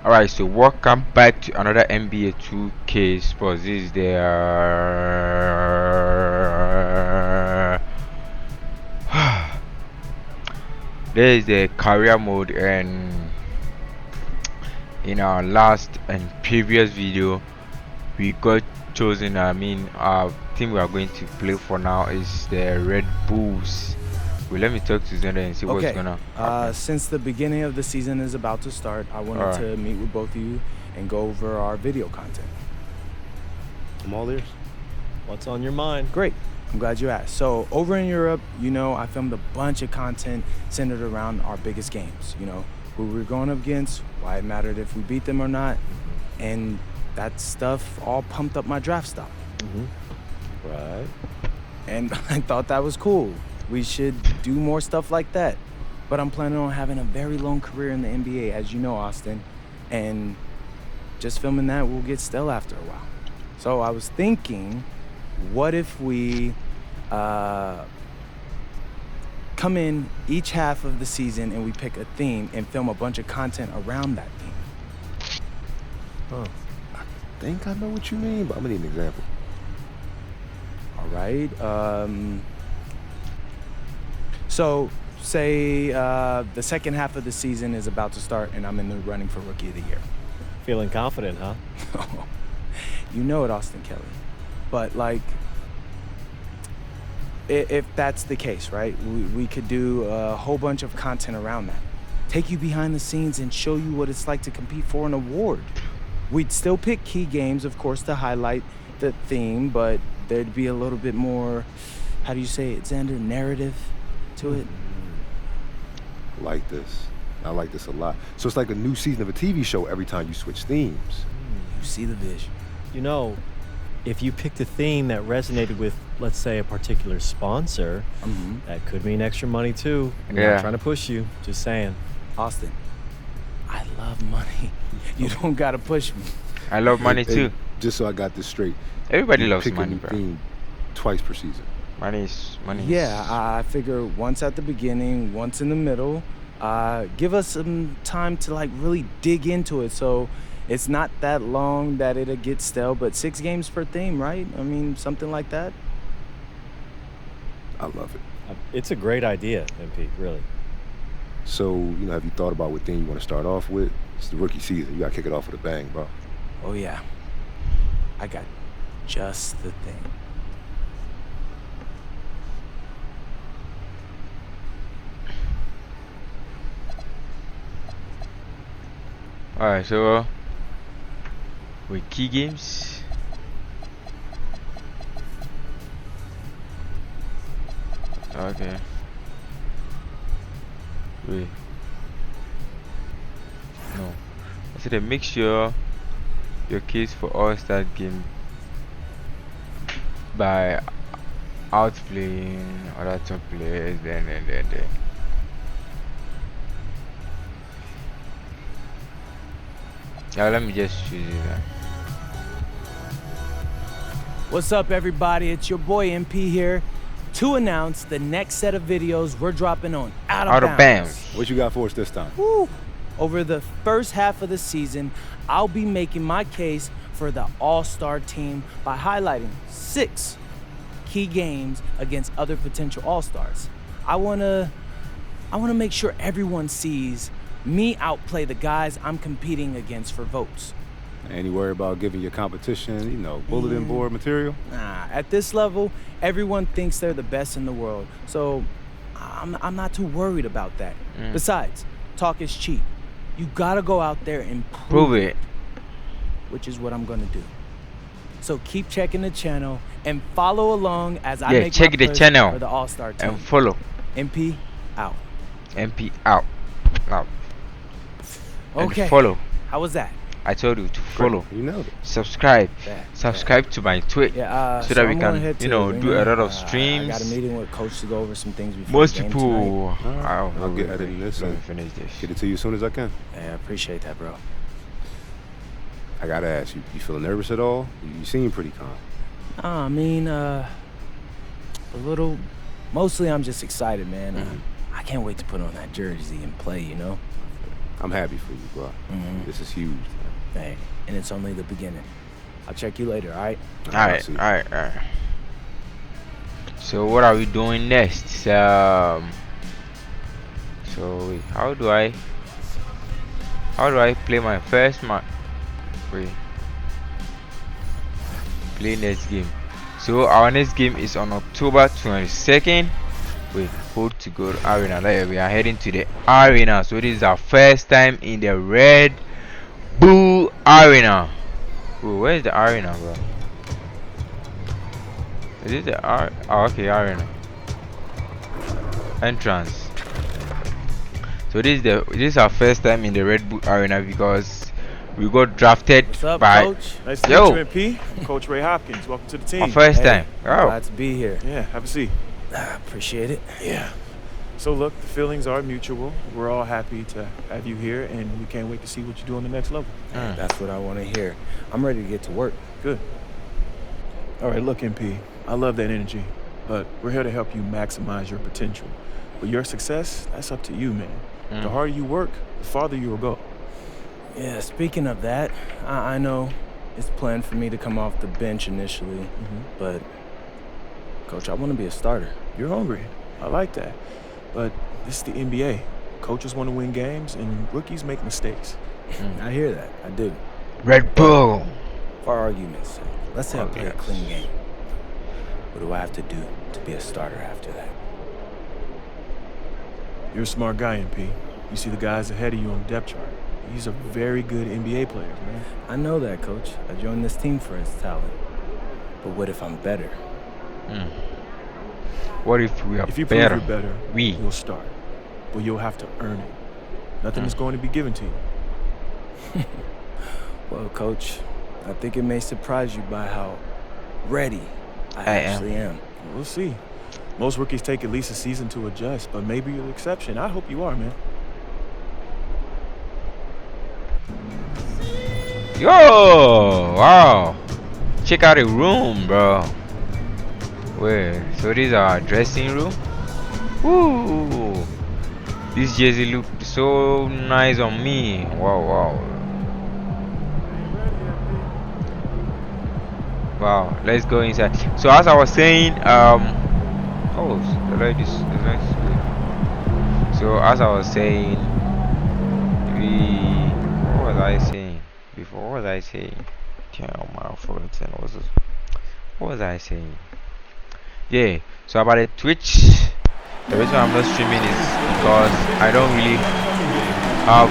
Alright, so welcome back to another NBA 2K Sports. This is the this is the career mode, and in our last and previous video we got chosen. Our team we are going to play for now is the Red Bulls. Well, let me talk to Zenda and see what's gonna happen. Since the beginning of the season is about to start, I wanted to meet with both of you and go over our video content. I'm all ears. What's on your mind? Great. I'm glad you asked. So over in Europe, I filmed a bunch of content centered around our biggest games. Who we were going up against, why it mattered if we beat them or not, and that stuff all pumped up my draft stock. Right. And I thought that was cool. We should do more stuff like that. But I'm planning on having a very long career in the NBA, as you know, Austin. And just filming that will get stale after a while. So I was thinking, what if we come in each half of the season and we pick a theme and film a bunch of content around that theme? I think I know what you mean, but I'm gonna need an example. All right. So say the second half of the season is about to start and I'm in the running for Rookie of the Year. Feeling confident, huh? You know it, Austin Kelly. But if that's the case, right? We could do a whole bunch of content around that. Take you behind the scenes and show you what it's like to compete for an award. We'd still pick key games, of course, to highlight the theme, but there'd be a little bit more, how do you say it, Xander, narrative to it. Like this. I like this a lot. So it's like a new season of a TV show every time you switch themes. You see the vision. If you picked a theme that resonated with, let's say, a particular sponsor, that could mean extra money too. I'm not trying to push you, just saying. Austin, I love money. You don't gotta push me. I love money Hey, too. just so I got this straight. Everybody you loves pick money, a new bro. theme twice per season. Money is Yeah, I figure once at the beginning, once in the middle. Give us some time to really dig into it, so it's not that long that it'll get stale. But 6 games per theme, right? I mean, something like that. I love it. It's a great idea, MP, really. So, have you thought about what theme you want to start off with? It's the rookie season. You gotta kick it off with a bang, bro. Oh yeah, I got just the thing. Alright, so with key games. Okay. Wait. No. I said make sure your case for all-star game by outplaying other top players. Then. Yeah, let me just choose it. What's up, everybody? It's your boy MP here to announce the next set of videos we're dropping on Out of Bounds. What you got for us this time? Woo. Over the first half of the season, I'll be making my case for the All-Star team by highlighting 6 key games against other potential All-Stars. I wanna make sure everyone sees me outplay the guys I'm competing against for votes. Ain't you worried about giving your competition, bulletin board material? Nah, at this level, everyone thinks they're the best in the world, so I'm not too worried about that. Besides, talk is cheap. You gotta go out there and prove it, which is what I'm gonna do. So keep checking the channel and follow along as I make check my the push channel for the All-Star team. and follow. MP out. MP out. Now. Okay. And follow. How was that? I told you to follow. You nailed it. Subscribe. Yeah, Subscribe to my Twitch. Yeah, so that we I'm gonna can, head to do the a arena. lot of streams. I got a meeting with Coach to go over some things before Most the game people. tonight. I'll get editing this Let and me finish this. get it to you as soon as I can. Yeah, I appreciate that, bro. I gotta ask you, you feeling nervous at all? You seem pretty calm. I mean, a little. Mostly, I'm just excited, man. I can't wait to put on that jersey and play. I'm happy for you, bro. This is huge. Hey, and it's only the beginning. I'll check you later, all right? All right. So what are we doing next? So wait, how do I play my first match? Wait, play next game. So our next game is on October 22nd. Wait, hold to go to arena. There we are heading to the arena. So this is our first time in the Red Bull Arena. Oh, where's the arena, bro? Is it the oh, okay, arena entrance. So this is our first time in the Red Bull Arena because we got drafted. What's up, by Coach? Nice to meet you, MP. Coach Ray Hopkins. Welcome to the team. my first time. Oh, Glad to be here. Yeah, have a seat. Appreciate it. Yeah. So look, the feelings are mutual. We're all happy to have you here, and we can't wait to see what you do on the next level. That's what I want to hear. I'm ready to get to work. Good. All right, look, MP. I love that energy, but we're here to help you maximize your potential. But your success, that's up to you, man. The harder you work, the farther you'll go. Yeah, speaking of that, I know it's planned for me to come off the bench initially, but Coach, I want to be a starter. You're hungry. I like that. But this is the NBA. Coaches want to win games, and rookies make mistakes. I hear that. I do. Red Bull. For argument's sake, let's say I play a clean game. What do I have to do to be a starter after that? You're a smart guy, MP. You see the guys ahead of you on the depth chart. These are very good NBA players, man. I know that, Coach. I joined this team for its talent. But what if I'm better? What if we are If you prove better? you're better, you'll start. But you'll have to earn it. Nothing is going to be given to you. Well, Coach, I think it may surprise you by how ready I actually am. We'll see. Most rookies take at least a season to adjust, but maybe you're the exception. I hope you are, man. Yo, wow. Check out the room, bro. Wait, so this is our dressing room? Woo! This jersey look so nice on me. Wow. Wow, let's go inside. So as I was saying, oh, the light is nice. So as I was saying, what was I saying before? What was I saying? Damn, I forgot. What was I saying? Yeah, so about the Twitch, the reason I'm not streaming is because I don't really have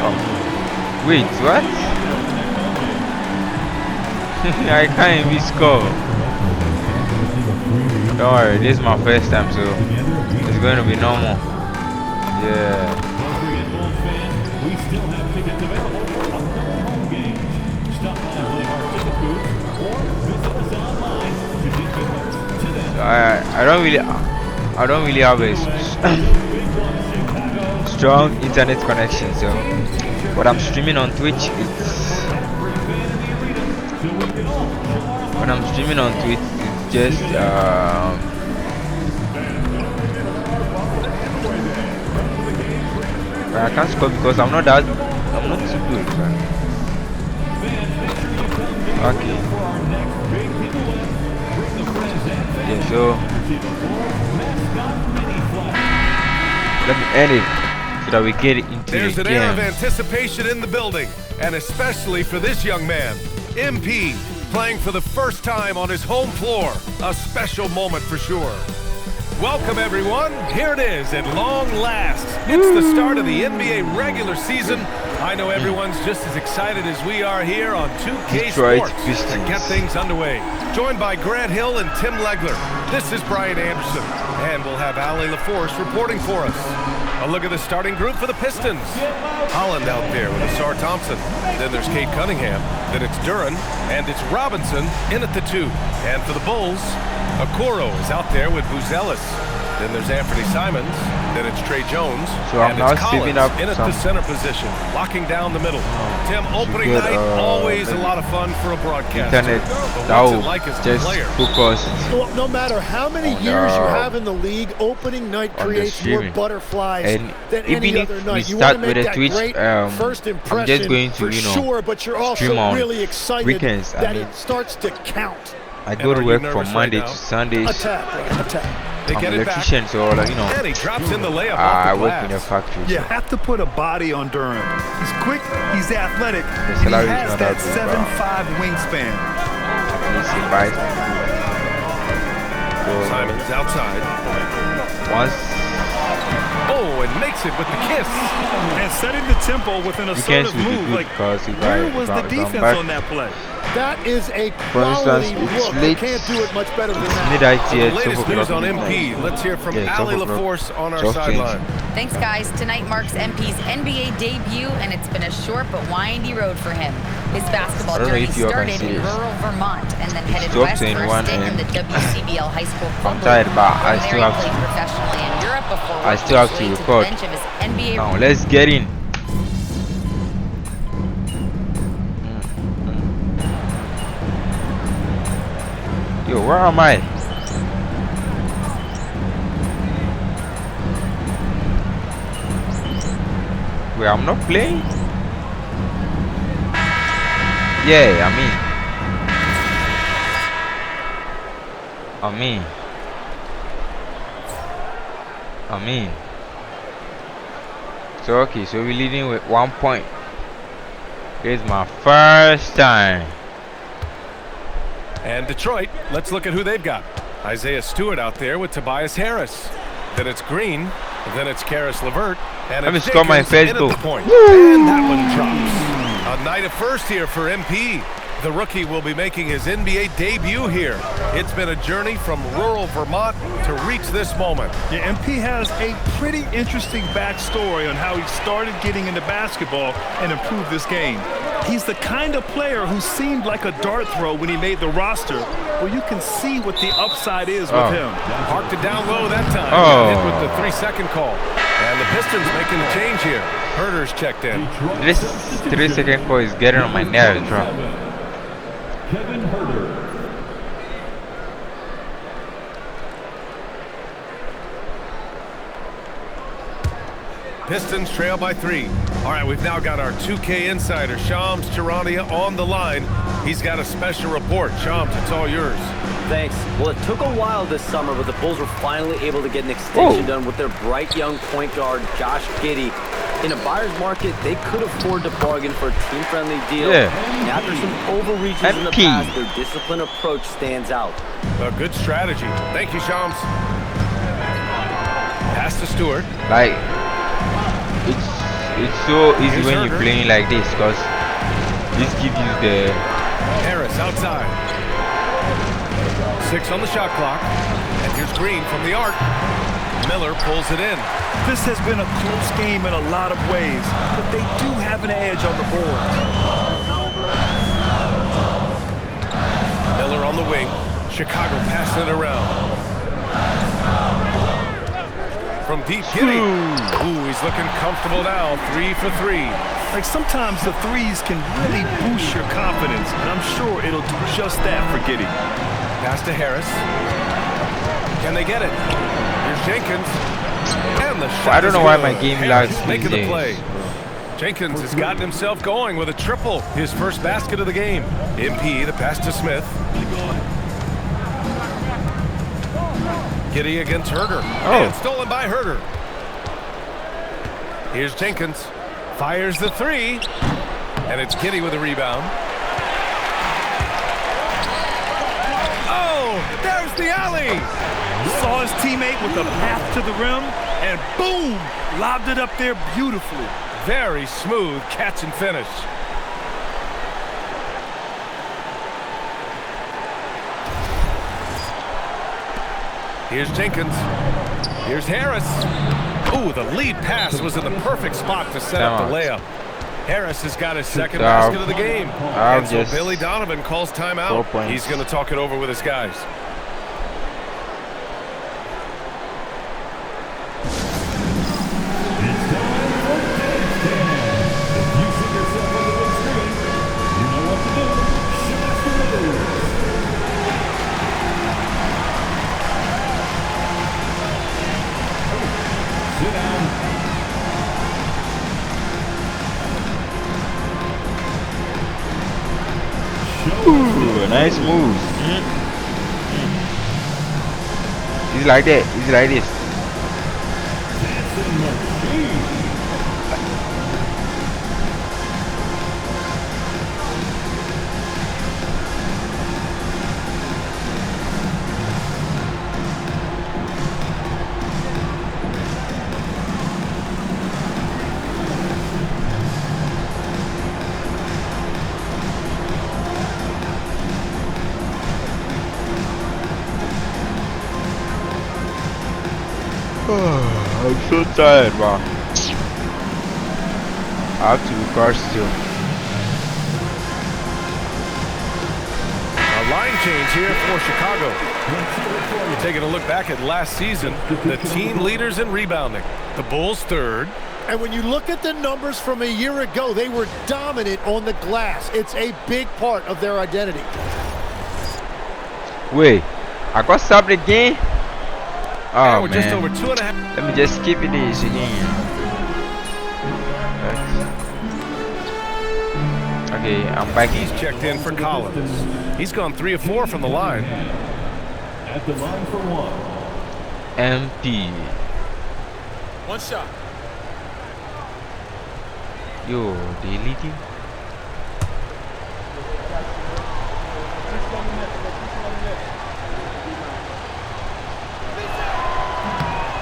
oh. Wait, what? I can't even score. Don't worry, this is my first time, so it's going to be normal. Yeah. I don't really have a strong internet connection, so when I'm streaming on Twitch, it's just I can't score because I'm not too good, man. Okay. Yeah, so let me end it so that we get into There's the an game. air of anticipation in the building, and especially for this young man, MP, playing for the first time on his home floor. A special moment for sure. Welcome, everyone. Here it is at long last. It's the start of the NBA regular season. I know everyone's just as excited as we are here on 2K Detroit Sports Pistons. to get things underway. Joined by Grant Hill and Tim Legler. This is Brian Anderson, and we'll have Ali LaForce reporting for us. A look at the starting group for the Pistons. Holland out there with Asar Thompson. Then there's Kate Cunningham. Then it's Duran, and it's Robinson in at the 2. And for the Bulls, Okoro is out there with Buzelis. Then there's Anthony Simons. Then it's Trey Jones. So I'm and now it's saving Collins up in at some. the center position, locking down the middle. Tim, opening get, night, always a maybe lot of fun for a broadcaster. Internet But that what's it will like as a just player? focus Well, no matter how many on, years you have in the league, opening night on the creates more streaming. butterflies And than even any if other we night. You start want to with make a that Twitch, great first impression I'm just going to, for you know, sure, but you're also stream on really excited weekends. that I mean, it starts to count. I And go are to you work nervous from right Monday now? to Sundays. Attack. They I'm get an it back. electrician, so like, you know, And he drops in the layup I off the work in a glass. factory. You So have to put a body on Durham. He's quick, he's athletic, the and he salary is has not that that good, 7'5" wingspan. please invite. So Simons outside. once Oh, and makes it with the kiss. And setting the tempo with an weekends assertive will be move. good Like, because if where I was the if I'm defense back on that play? That is a For quality instance, it's look. late. They can't do it much better than that. midnight The here, latest 12 news o'clock on midnight. MP. Let's hear from Yeah, Ali 12 o'clock. LaForce on our 12:20. sideline. Thanks, guys. Tonight marks MP's NBA debut, and it's been a short but windy road for him. His basketball I don't know journey if you all can started see in this. rural Vermont and then headed It's up west to for a anyone, stint in and the WCBL high school club. I'm tired, but I From still there, have he to. played professionally in Europe before I working still have his to way record. the bench of his NBA. Now let's get in. Yo, where am I? Wait, I'm not playing? Yeah, I mean. So okay, so we're leading with 1 point. It's my first time. And Detroit, let's look at who they've got. Isaiah Stewart out there with Tobias Harris. Then it's Green. Then it's Karis LeVert. And Let me it's score my Jenkins in first at goal. the point. And that one drops. A night of first here for MP. The rookie will be making his NBA debut here. It's been a journey from rural Vermont to reach this moment. Yeah, MP has a pretty interesting backstory on how he started getting into basketball and improved this game. He's the kind of player who seemed like a dart throw when he made the roster, where you can see what the upside is with him. Parked it down low that time. Oh. Hit with the 3-second call. And the Pistons making a change here. Herder's checked in. This 3-second call is getting on my nerves, bro. Kevin Herder. Pistons trail by 3. All right, we've now got our 2K insider, Shams Charania, on the line. He's got a special report. Shams, it's all yours. Thanks. Well, it took a while this summer, but the Bulls were finally able to get an extension done with their bright young point guard, Josh Giddey. In a buyer's market, they could afford to bargain for a team-friendly deal. Yeah. And after some overreaches in the MP. past, their disciplined approach stands out. A good strategy. Thank you, Shams. Pass to Stewart. Like, it's so easy Here's when Herder. you're playing like this, because this gives you the Harris outside. 6 on the shot clock. And here's Green from the arc. Miller pulls it in. This has been a close game in a lot of ways, but they do have an edge on the board. Miller on the wing. Chicago passing it around. From deep, Giddey. Ooh, he's looking comfortable now. 3 for 3. Like, sometimes the threes can really boost your confidence, and I'm sure it'll do just that for Giddey. Pass to Harris. Can they get it? Here's Jenkins. And the shot I don't is know why good. my game Harris lags making these the play. days. Jenkins has gotten himself going with a triple. His first basket of the game. MP, the pass to Smith. Giddey against Herder. And stolen by Herder. Here's Jenkins. Fires the 3. And it's Giddey with a rebound. Oh, there's the alley. Saw his teammate with a path to the rim, and boom, lobbed it up there beautifully. Very smooth catch and finish. Here's Jenkins. Here's Harris. Ooh, the lead pass was in the perfect spot to set up the layup. Harris has got his second basket of the game. And so Billy Donovan calls timeout. He's going to talk it over with his guys. Nice moves. He's like that. He's like this. I'm so tired, man. I have to record still. A line change here for Chicago. Taking a look back at last season, the team leaders in rebounding. The Bulls third. And when you look at the numbers from a year ago, they were dominant on the glass. It's a big part of their identity. Wait, I got stopped again? Oh, we're man. just over 2.5. Let me just skip it this again. Okay, I'm back. He's checked in for Collins. He's gone 3 of 4 from the line. At the line for one. MP. One shot. Yo, deleting.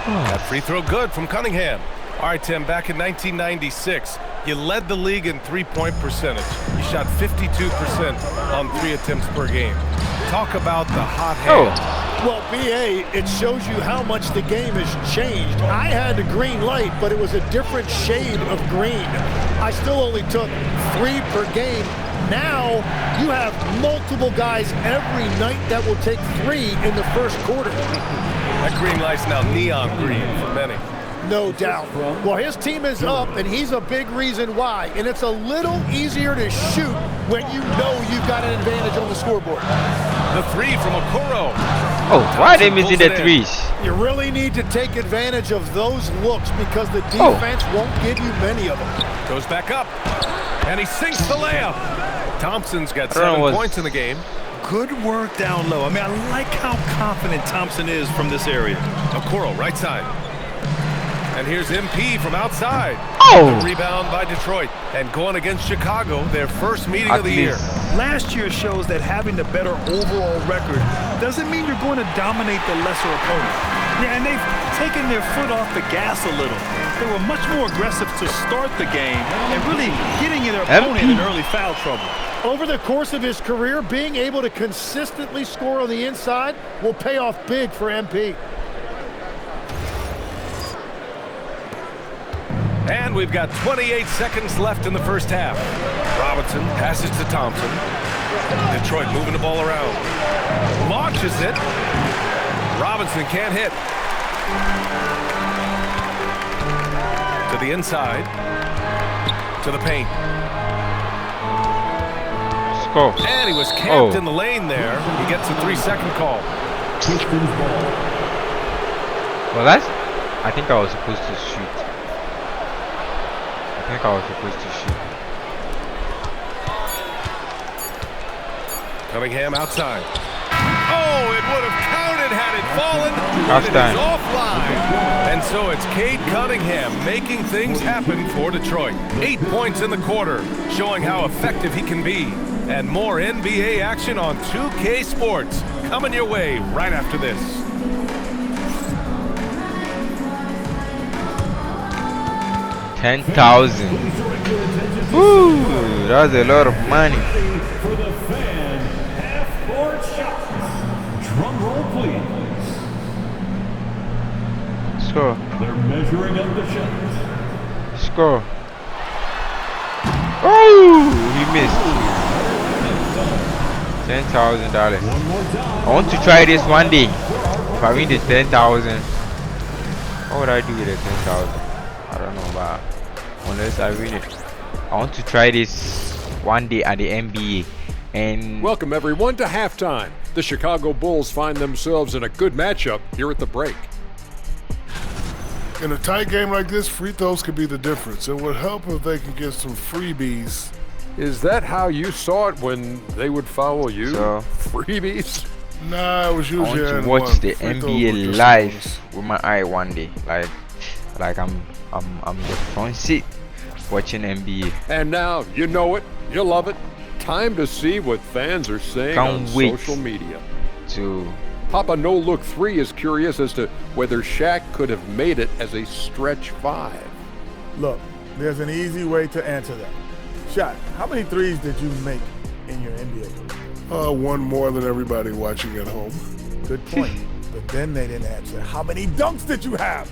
That free throw good from Cunningham. All right, Tim, back in 1996, you led the league in three-point percentage. You shot 52% on 3 attempts per game. Talk about the hot hand. Well, BA, it shows you how much the game has changed. I had the green light, but it was a different shade of green. I still only took 3 per game. Now, you have multiple guys every night that will take 3 in the first quarter. That green light's now neon green for many. No doubt. Well, his team is up, and he's a big reason why. And it's a little easier to shoot when you know you've got an advantage on the scoreboard. The 3 from Okoro. Oh, why are they missing the threes? You really need to take advantage of those looks because the defense won't give you many of them. Goes back up, and he sinks the layup. Thompson's got 7 points in the game. Good work down low. I mean, I like how confident Thompson is from this area. Okoro, right side. And here's MP from outside. Oh! The rebound by Detroit. And going against Chicago, their first meeting of the year. Last year shows that having the better overall record doesn't mean you're going to dominate the lesser opponent. Yeah, and they've taken their foot off the gas a little. They were much more aggressive to start the game and really getting their opponent in early foul trouble. Over the course of his career, being able to consistently score on the inside will pay off big for MP. And we've got 28 seconds left in the first half. Robinson passes to Thompson. Detroit moving the ball around. Launches it. Robinson can't hit. To the inside. To the paint. Score. And he was camped in the lane there. He gets a 3-second call. Well, I think I was supposed to shoot. I think I was supposed to shoot. Cunningham outside. Oh, it would have counted had it fallen. Half It time. is offline. And so it's Cade Cunningham making things happen for Detroit. 8 points in the quarter, showing how effective he can be. And more NBA action on 2K Sports coming your way right after this. $10,000. Woo! That's a lot of money. For the fan, half-court shots. Drum roll, please. Score. They're measuring up the shots. Score. Oh! He missed. $10,000. I want to try this one day. If I win the 10,000, what would I do with the 10,000? I don't know, but unless I win it, I want to try this one day at the NBA. And welcome everyone to halftime. The Chicago Bulls find themselves in a good matchup here at the break. In a tight game like this, free throws could be the difference. It would help if they can get some freebies Is that how you saw it when they would follow you? So, freebies? Nah, it was usually I want to watch the NBA live with my eye one day. Like I'm the front seat watching NBA. And now you know it, you love it. Time to see what fans are saying on social media. Papa No Look 3 is curious as to whether Shaq could have made it as a stretch 5. Look, there's an easy way to answer that. Shaq, how many threes did you make in your NBA career? One more than everybody watching at home. Good point. But then they didn't answer. How many dunks did you have?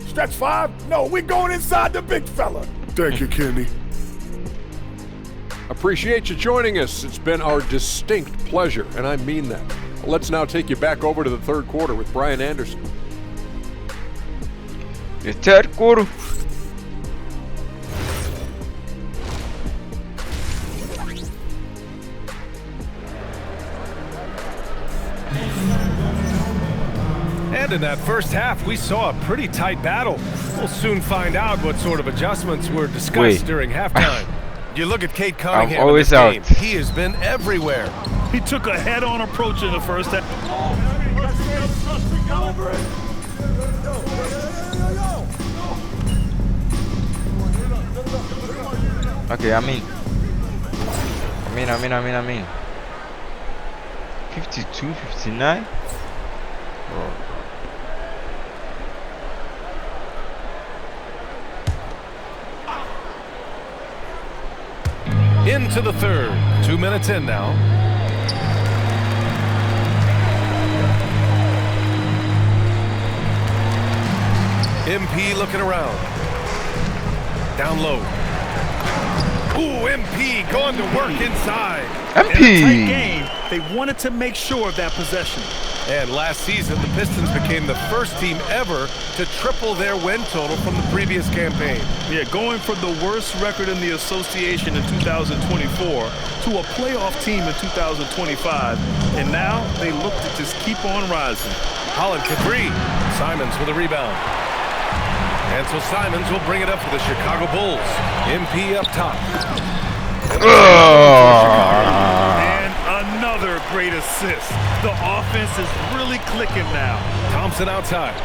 Stretch 5? No, we're going inside the big fella. Thank you, Kenny. Appreciate you joining us. It's been our distinct pleasure, and I mean that. Let's now take you back over to the third quarter with Brian Anderson. The third quarter. And in that first half, we saw a pretty tight battle. We'll soon find out what sort of adjustments were discussed during halftime. You look at Cade Cunningham I'm always in this out. game. He has been everywhere. He took a head-on approach in the first half. Okay, I mean 52, 59. Into the third. 2 minutes in now. MP looking around. Down low. Ooh, MP going to work inside. MP! In a tight game, they wanted to make sure of that possession. And last season, the Pistons became the first team ever to triple their win total from the previous campaign. Yeah, going from the worst record in the association in 2024 to a playoff team in 2025. And now they look to just keep on rising. Holland for three. Simons with a rebound. And so Simons will bring it up for the Chicago Bulls. MP up top. And another great assist. The offense is really clicking now. Thompson outside.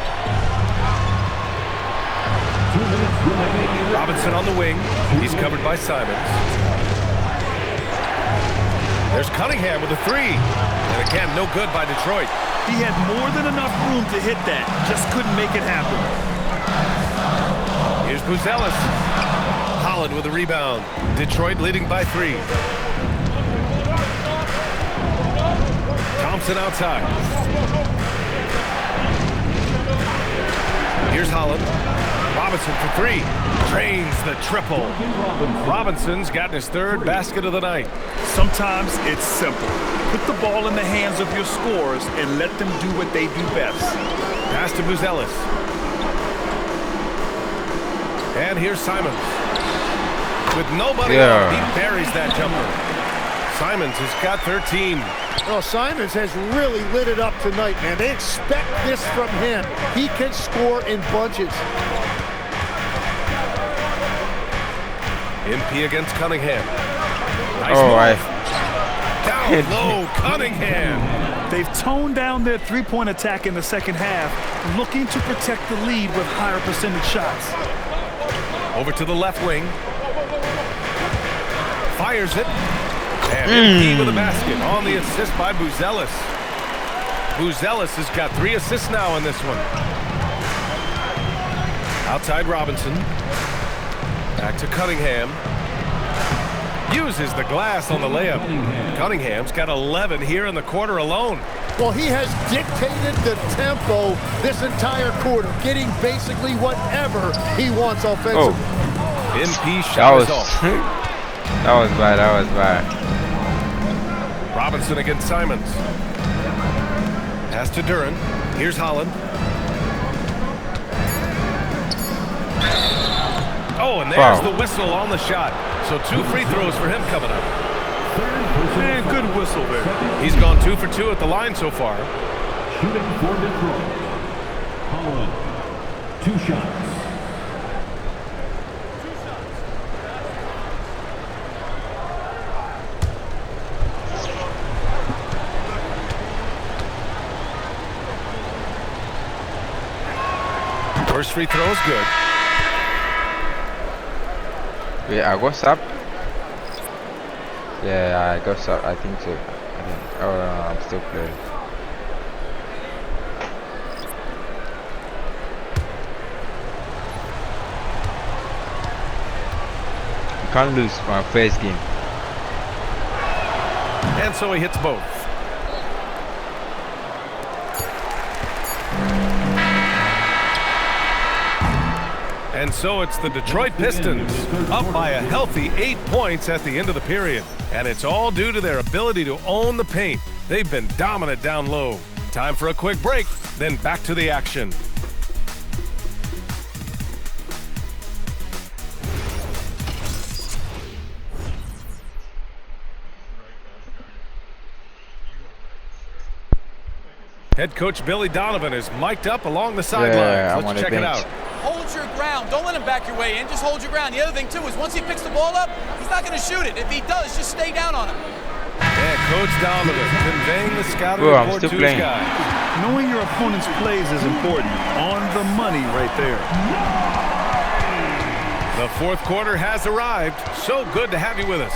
Robinson on the wing. He's covered by Simons. There's Cunningham with a three. And again, no good by Detroit. He had more than enough room to hit that. Just couldn't make it happen. Here's Buzelis. Holland with a rebound. Detroit leading by 3. Thompson outside. Here's Holland. Robinson for 3. Drains the triple. Robinson's gotten his third basket of the night. Sometimes it's simple. Put the ball in the hands of your scorers and let them do what they do best. Pass to Buzelis. And here's Simons. With nobody out, he buries that jumper. Simons has got 13. Well, Simons has really lit it up tonight, man. They expect this from him. He can score in bunches. MP against Cunningham. Nice move. Down low, Cunningham. They've toned down their three-point attack in the second half, looking to protect the lead with higher percentage shots. Over to the left wing. Fires it. And MP with a basket on the assist by Buzelis. Buzelis has got 3 assists now in this one. Outside Robinson. Back to Cunningham. Uses the glass on the layup. Cunningham's got 11 here in the quarter alone. Well, he has dictated the tempo this entire quarter, getting basically whatever he wants offensively. MP shot is off. That was bad. That was bad. Robinson against Simons. Pass to Duren. Here's Holland. Oh, and there's the whistle on the shot. So 2 free throws for him coming up. And good whistle there. He's gone 2 for 2 at the line so far. Shooting for Detroit. Holland, 2 shots. First free throw is good. Wait, I got sub? Yeah, I got sub. I think so. Oh, no, I'm still playing. You can't lose my first game. And so he hits both. And so it's the Detroit Pistons up by a healthy 8 points at the end of the period. And it's all due to their ability to own the paint. They've been dominant down low. Time for a quick break, then back to the action. Head coach Billy Donovan is mic'd up along the sidelines. Let's check it out. Hold your ground. Don't let him back your way in. Just hold your ground. The other thing, too, is once he picks the ball up, he's not going to shoot it. If he does, just stay down on him. Yeah, Coach Donovan conveying the scouting report to his guys. Knowing your opponent's plays is important. On the money right there. The fourth quarter has arrived. So good to have you with us.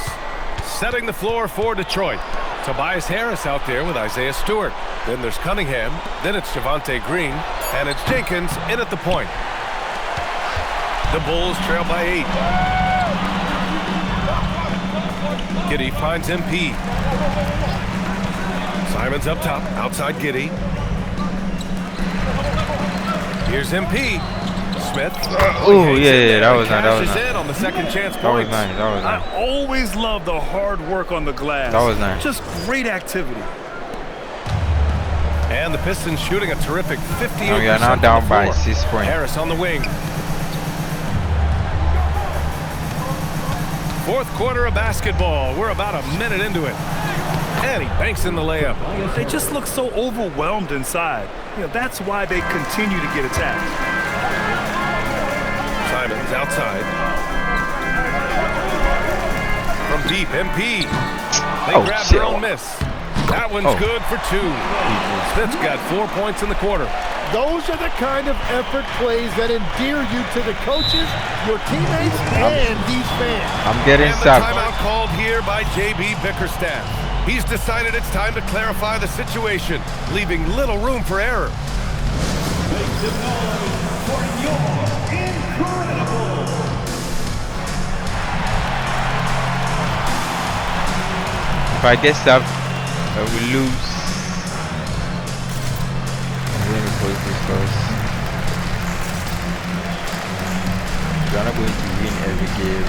Setting the floor for Detroit. Tobias Harris out there with Isaiah Stewart. Then there's Cunningham. Then it's Javonte Green. And it's Jenkins in at the point. The Bulls trail by 8. Giddey finds MP. Simons up top. Outside Giddey. Here's MP. Smith. Oh, yeah, that was nice. That was nice. In on the second chance that was nice. That was nice. I always love the hard work on the glass. That was nice. Just great activity. And the Pistons shooting a terrific 58%. Oh, yeah, now down by 6 points. Harris on the wing. Fourth quarter of basketball. We're about a minute into it. And he banks in the layup. They just look so overwhelmed inside. You know, that's why they continue to get attacked. Simons outside. From deep, MP. They grab their own miss. That one's good for 2. Smith's got 4 points in the quarter. Those are the kind of effort plays that endear you to the coaches, your teammates, and these fans. I'm getting stuck. Timeout called here by J.B. Bickerstaff. He's decided it's time to clarify the situation, leaving little room for error. Make some noise for your incredible. If I get stuck, I will lose. I'm going to put this first. We're not going to win every game.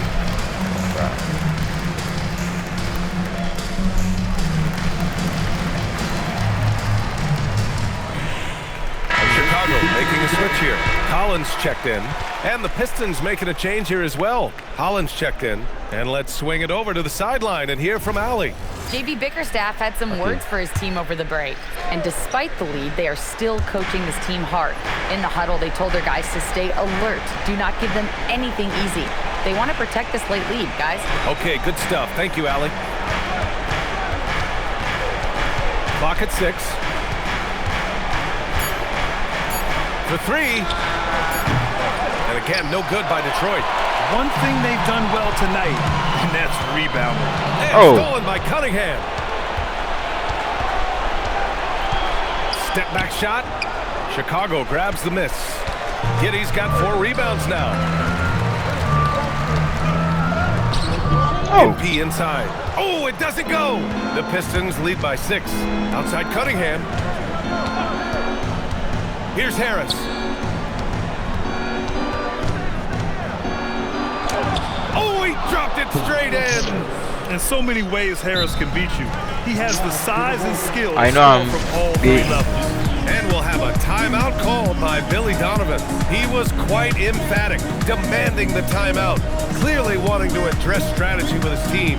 Chicago making a switch here. Collins checked in. And the Pistons making a change here as well. Collins checked in. And let's swing it over to the sideline and hear from Allie. J.B. Bickerstaff had some words for his team over the break. And despite the lead, they are still coaching this team hard. In the huddle, they told their guys to stay alert. Do not give them anything easy. They want to protect this late lead, guys. Okay, good stuff. Thank you, Allie. Clock at 6. For 3. And again, no good by Detroit. One thing they've done well tonight, and that's rebounding. And stolen by Cunningham. Step back shot. Chicago grabs the miss. Giddey's got 4 rebounds now. MP inside. Oh, it doesn't go. The Pistons lead by 6. Outside Cunningham. Here's Harris. Oh, he dropped it straight in. In so many ways, Harris can beat you. He has the size and skills I know I'm from all 3 levels. And we'll have a timeout called by Billy Donovan. He was quite emphatic, demanding the timeout, clearly wanting to address strategy with his team.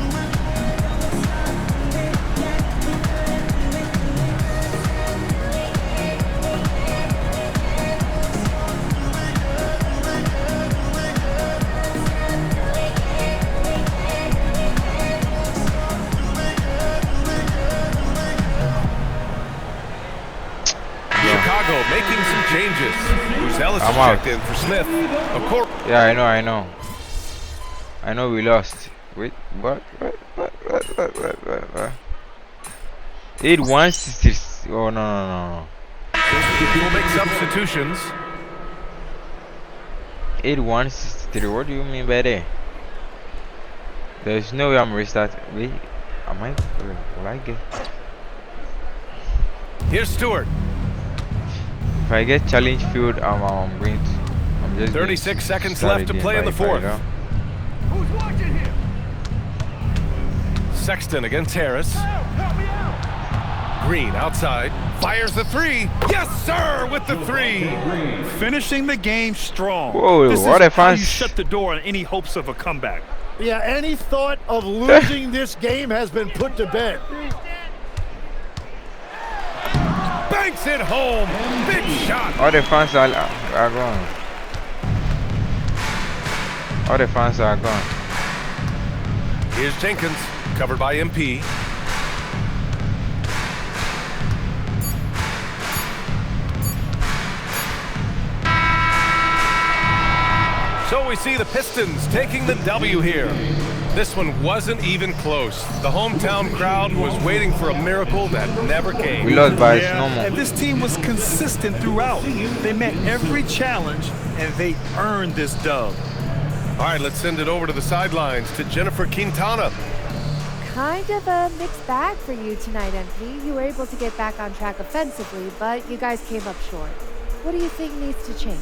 Chicago making some changes. Ellis is checked in for Smith. Of course. Yeah, I know we lost. Wait, what? 8-1-6. Oh, no. We'll make substitutions. 8-1-63. What do you mean by that? There's no way I'm restarting. Wait, will I get? Here's Stewart. If I get challenge field, I'm just 36 seconds left to play in the fourth. Who's watching here? Sexton against Harris. Green outside. Fires the three. Yes, sir, with the three. Finishing the game strong. Whoa, this what is if how I you shut the door on any hopes of a comeback. Yeah, any thought of losing this game has been put to bed. Banks it home. Big shot. All the fans are gone. All the fans are gone. Here's Jenkins, covered by MP. So we see the Pistons taking the W here. This one wasn't even close. The hometown crowd was waiting for a miracle that never came. We lost by normal. And this team was consistent throughout. They met every challenge, and they earned this dub. All right, let's send it over to the sidelines to Jennifer Quintana. Kind of a mixed bag for you tonight, MP. You were able to get back on track offensively, but you guys came up short. What do you think needs to change?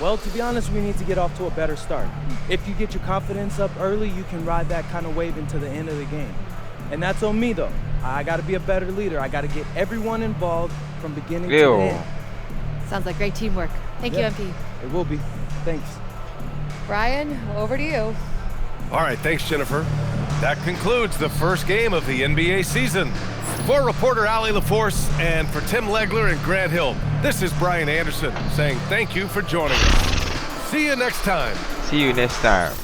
Well, to be honest, we need to get off to a better start. If you get your confidence up early, you can ride that kind of wave into the end of the game. And that's on me, though. I got to be a better leader. I got to get everyone involved from beginning to end. Sounds like great teamwork. Thank you, MP. It will be. Thanks. Brian, over to you. All right, thanks, Jennifer. That concludes the first game of the NBA season. For reporter Allie LaForce and for Tim Legler and Grant Hill, this is Brian Anderson saying thank you for joining us. See you next time. See you next time.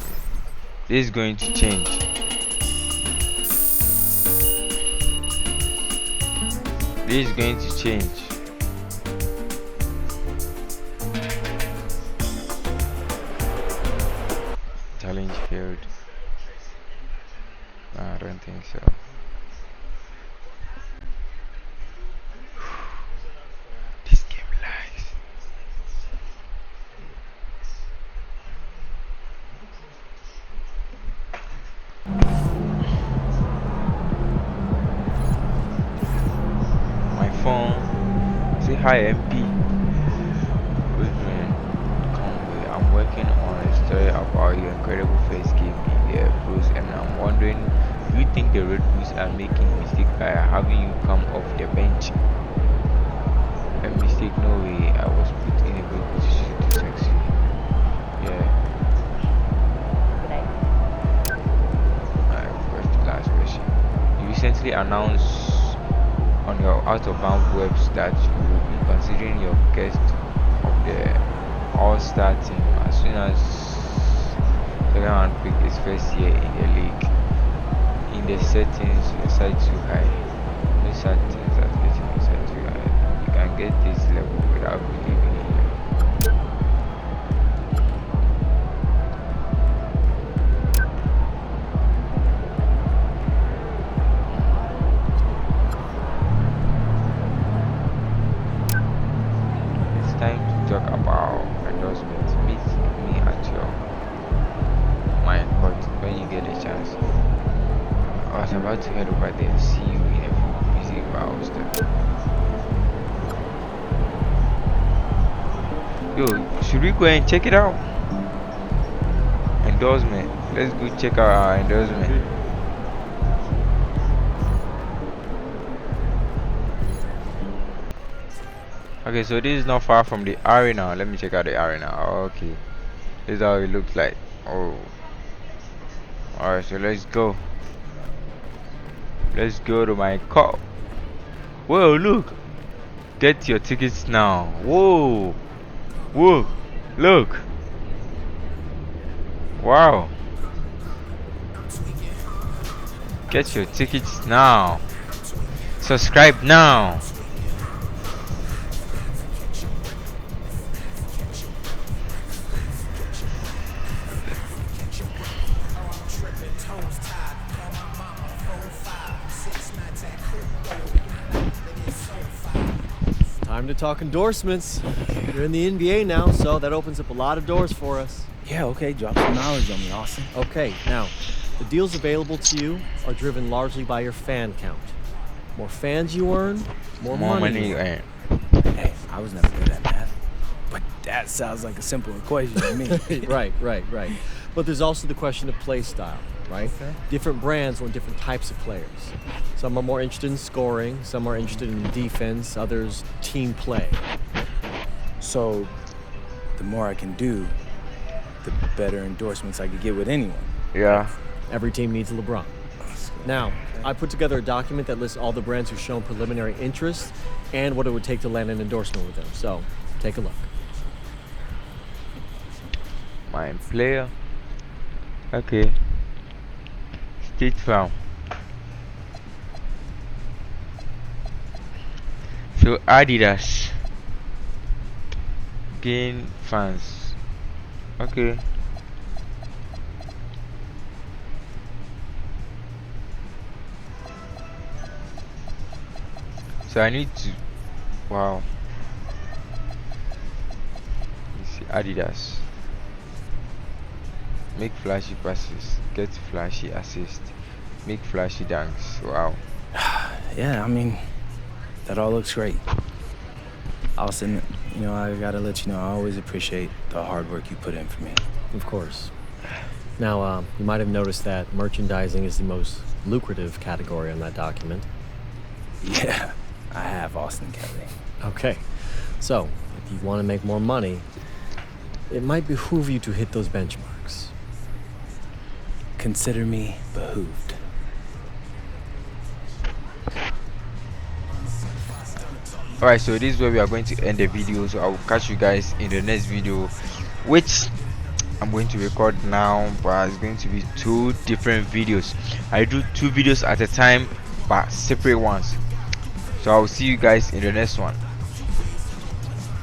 This is going to change. This is going to change. Challenge field. No, I don't think so. This game lags. My phone. Say hi, MP. Good man. Conway. I'm working on a story about your incredible first game in the pros, and I'm wondering, do you think the Red Bulls are making a mistake by having you come off the bench? A mistake? No way. I was put in a good position to succeed. Yeah. First last question. You recently announced on your out of bound webs that you will be considering your guest of the All-Star team as soon as the round pick is first year in the league. In the settings, set too high. The settings are getting set too high. You can get this level without believing in you. It's time to talk about endorsements. Meet me at your mind court when you get a chance. I was about to head over there and see you in a few busy hours there. Yo, should we go and check it out? Endorsement. Let's go check out our endorsement. Okay, so this is not far from the arena. Let me check out the arena. Okay, this is how it looks like. Oh, alright, so let's go. Let's go to my car. Whoa, look. Get your tickets now. Whoa. Whoa. Look. Wow. Get your tickets now. Subscribe now. Time to talk endorsements. You're in the NBA now, so that opens up a lot of doors for us. Yeah, okay, drop some knowledge on me, Austin. Okay, now, the deals available to you are driven largely by your fan count. More fans you earn, more money you earn. Hey, I was never good at math, but that sounds like a simple equation to me. Right. But there's also the question of play style, right? Okay. Different brands want different types of players. Some are more interested in scoring, some are interested in defense, others team play. So, the more I can do, the better endorsements I could get with anyone. Yeah. Every team needs a LeBron. Now, I put together a document that lists all the brands who've shown preliminary interest and what it would take to land an endorsement with them. So, take a look. My player. Okay. State Farm. So Adidas. Gain fans. Okay. So I need to, wow. Let's see, Adidas. Make flashy passes, get flashy assist, make flashy dunks. Wow. Yeah, I mean, that all looks great. Austin, you know, I gotta let you know, I always appreciate the hard work you put in for me. Of course. Now, you might have noticed that merchandising is the most lucrative category on that document. Yeah. I have, Austin Kelly. Okay, so if you want to make more money, it might behoove you to hit those benchmarks. Consider me behooved. Alright, so this is where we are going to end the video. So I will catch you guys in the next video, which I'm going to record now, but it's going to be 2 different videos. I do 2 videos at a time, but separate ones. So I'll see you guys in the next one.